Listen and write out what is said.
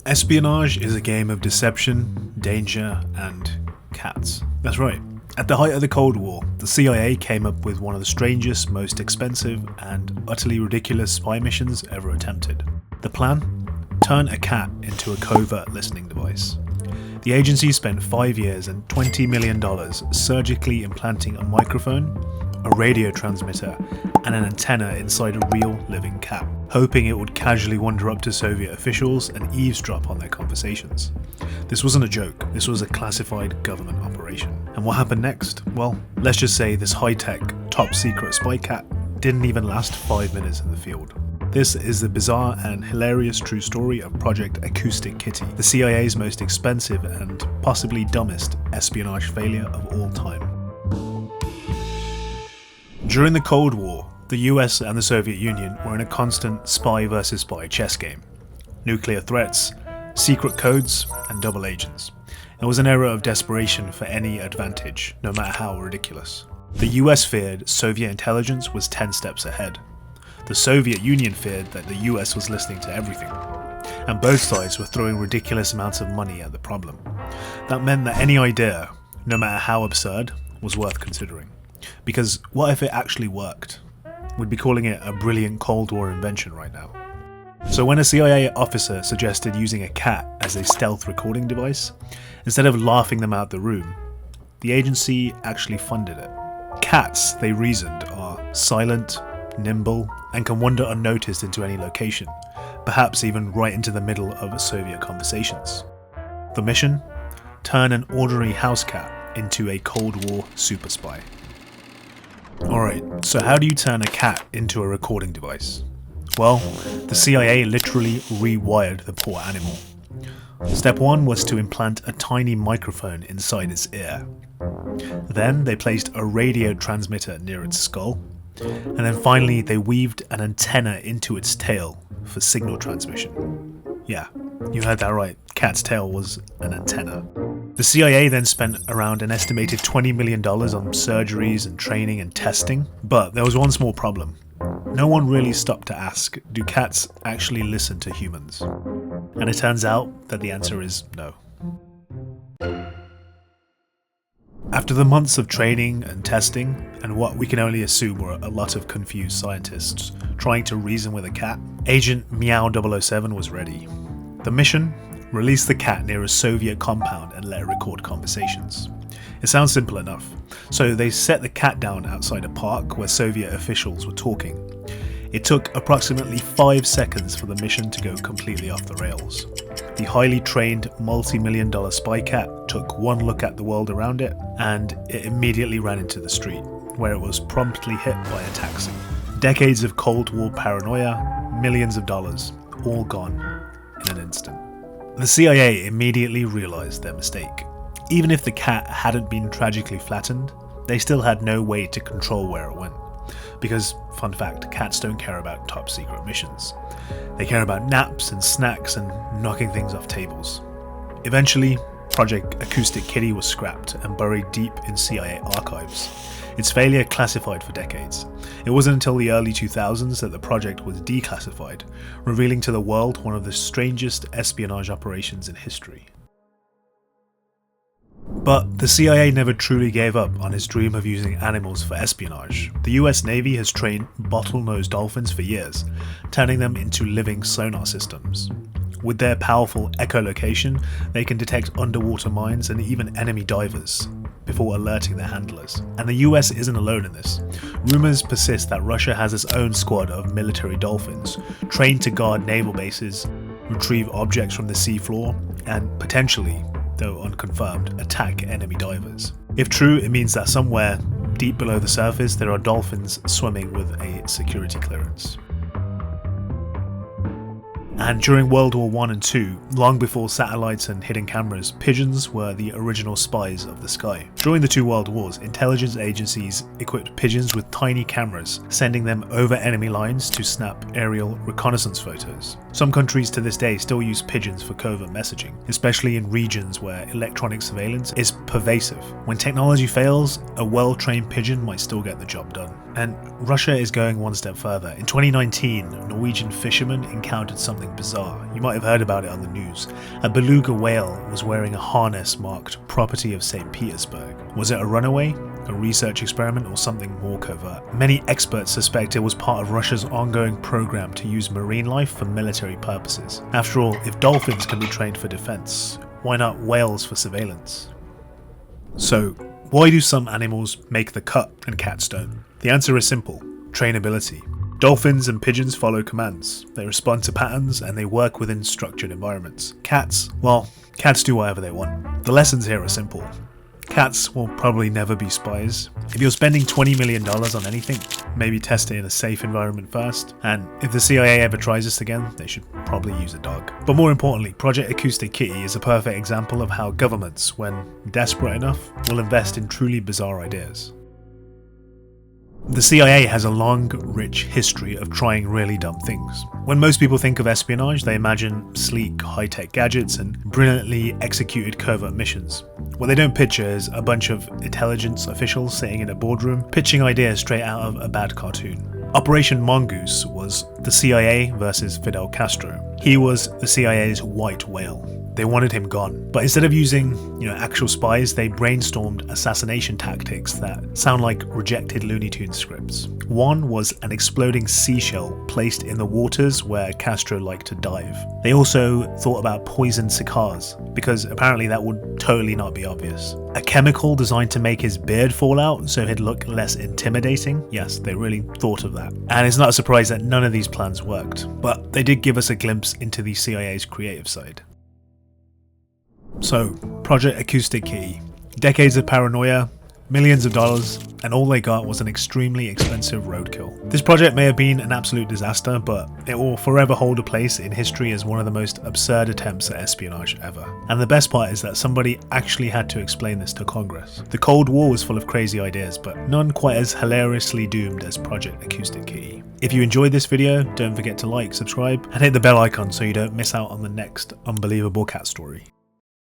Espionage is a game of deception, danger, and cats. That's right. At the height of the Cold War, the CIA came up with one of the strangest, most expensive, and utterly ridiculous spy missions ever attempted. The plan? Turn a cat into a covert listening device. The agency spent 5 years and $20 million surgically implanting a microphone, a radio transmitter, and an antenna inside a real living cat, hoping it would casually wander up to Soviet officials and eavesdrop on their conversations. This wasn't a joke, this was a classified government operation. And what happened next? Well, let's just say this high-tech, top-secret spy cat didn't even last 5 minutes in the field. This is the bizarre and hilarious true story of Project Acoustic Kitty, the CIA's most expensive and possibly dumbest espionage failure of all time. During the Cold War, the US and the Soviet Union were in a constant spy versus spy chess game. Nuclear threats, secret codes, and double agents. It was an era of desperation for any advantage, no matter how ridiculous. The US feared Soviet intelligence was 10 steps ahead. The Soviet Union feared that the US was listening to everything. And both sides were throwing ridiculous amounts of money at the problem. That meant that any idea, no matter how absurd, was worth considering. Because what if it actually worked? We'd be calling it a brilliant Cold War invention right now. So when a CIA officer suggested using a cat as a stealth recording device, instead of laughing them out the room, the agency actually funded it. Cats, they reasoned, are silent, nimble, and can wander unnoticed into any location, perhaps even right into the middle of Soviet conversations. The mission? Turn an ordinary house cat into a Cold War super spy. Alright, so how do you turn a cat into a recording device? Well, the CIA literally rewired the poor animal. Step 1 was to implant a tiny microphone inside its ear. Then they placed a radio transmitter near its skull. And then finally they weaved an antenna into its tail for signal transmission. Yeah, you heard that right, cat's tail was an antenna. The CIA then spent around an estimated $20 million on surgeries and training and testing, but there was one small problem. No one really stopped to ask, do cats actually listen to humans? And it turns out that the answer is no. After the months of training and testing, and what we can only assume were a lot of confused scientists trying to reason with a cat, Agent Meow 007 was ready. The mission? Release the cat near a Soviet compound and let it record conversations. It sounds simple enough. So they set the cat down outside a park where Soviet officials were talking. It took approximately 5 seconds for the mission to go completely off the rails. The highly trained multi-million-dollar spy cat took one look at the world around it, and it immediately ran into the street, where it was promptly hit by a taxi. Decades of Cold War paranoia, millions of dollars, all gone in an instant. The CIA immediately realized their mistake. Even if the cat hadn't been tragically flattened, they still had no way to control where it went. Because, fun fact, cats don't care about top secret missions. They care about naps and snacks and knocking things off tables. Eventually, Project Acoustic Kitty was scrapped and buried deep in CIA archives. Its failure classified for decades. It wasn't until the early 2000s that the project was declassified, revealing to the world one of the strangest espionage operations in history. But the CIA never truly gave up on its dream of using animals for espionage. The US Navy has trained bottlenose dolphins for years, turning them into living sonar systems. With their powerful echolocation, they can detect underwater mines and even enemy divers before alerting their handlers. And the US isn't alone in this. Rumors persist that Russia has its own squad of military dolphins, trained to guard naval bases, retrieve objects from the seafloor, and potentially, though unconfirmed, attack enemy divers. If true, it means that somewhere deep below the surface there are dolphins swimming with a security clearance. And during World War I and II, long before satellites and hidden cameras, pigeons were the original spies of the sky. During the two world wars, intelligence agencies equipped pigeons with tiny cameras, sending them over enemy lines to snap aerial reconnaissance photos. Some countries to this day still use pigeons for covert messaging, especially in regions where electronic surveillance is pervasive. When technology fails, a well-trained pigeon might still get the job done. And Russia is going one step further. In 2019, Norwegian fishermen encountered something bizarre. You might have heard about it on the news. A beluga whale was wearing a harness marked property of St. Petersburg. Was it a runaway, a research experiment, or something more covert? Many experts suspect it was part of Russia's ongoing program to use marine life for military purposes. After all, if dolphins can be trained for defense, why not whales for surveillance? So, why do some animals make the cut and cats don't? The answer is simple: trainability. Dolphins and pigeons follow commands. They respond to patterns and they work within structured environments. Cats, well, cats do whatever they want. The lessons here are simple. Cats will probably never be spies. If you're spending $20 million on anything, maybe test it in a safe environment first. And if the CIA ever tries this again, they should probably use a dog. But more importantly, Project Acoustic Kitty is a perfect example of how governments, when desperate enough, will invest in truly bizarre ideas. The CIA has a long, rich history of trying really dumb things. When most people think of espionage, they imagine sleek, high-tech gadgets and brilliantly executed covert missions. What they don't picture is a bunch of intelligence officials sitting in a boardroom, pitching ideas straight out of a bad cartoon. Operation Mongoose was the CIA versus Fidel Castro. He was the CIA's white whale. They wanted him gone. But instead of using, actual spies, they brainstormed assassination tactics that sound like rejected Looney Tunes scripts. One was an exploding seashell placed in the waters where Castro liked to dive. They also thought about poisoned cigars, because apparently that would totally not be obvious. A chemical designed to make his beard fall out so he'd look less intimidating. Yes, they really thought of that. And it's not a surprise that none of these plans worked. But they did give us a glimpse into the CIA's creative side. So, Project Acoustic Kitty. Decades of paranoia, millions of dollars, and all they got was an extremely expensive roadkill. This project may have been an absolute disaster, but it will forever hold a place in history as one of the most absurd attempts at espionage ever. And the best part is that somebody actually had to explain this to Congress. The Cold War was full of crazy ideas, but none quite as hilariously doomed as Project Acoustic Kitty. If you enjoyed this video, don't forget to like, subscribe, and hit the bell icon so you don't miss out on the next unbelievable cat story.